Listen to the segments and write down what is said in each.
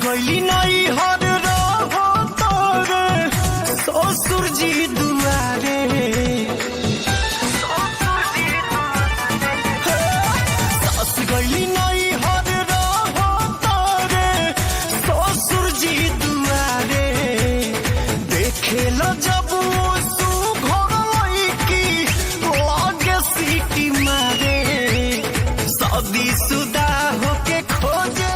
गईली नहीं हर रहो तोरे ससुर जी दुआरे सास गईली नहीं हर रहो तोरे ससुर जी दुआरे देखे लो जब सु घर की लागे सीटी मारे शादी शुदा होके खोजे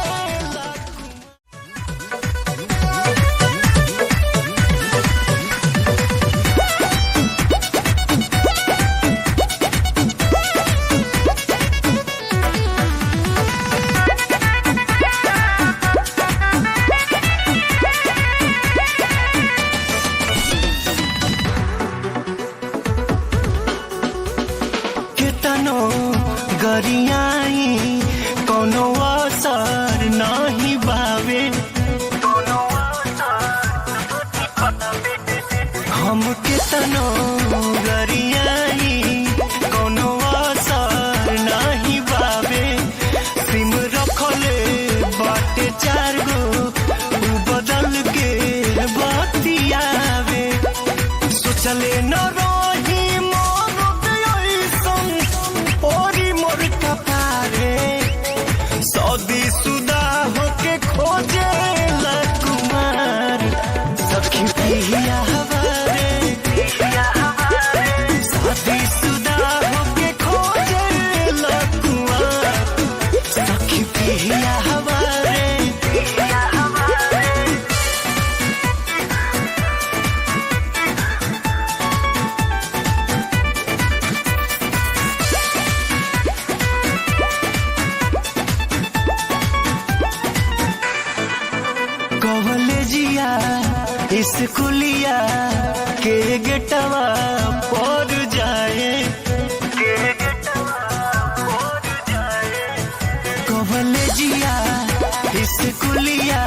केतनो गरियाई कोनो असर नहीं बावे हम केतनो गरियाई कोनो असर नहीं बावे सिम रखले बाटे 4 गो उ बदल के बतियावे सोचले न रही शादी शुदा होके खोजे कुमार सखी पिया हवारे शादी शुदा होके खोजे कुमार सखी पिया हवारे कॉलेजिया स्कूलिया के गेटवा पर जाए कॉलेजिया स्कूलिया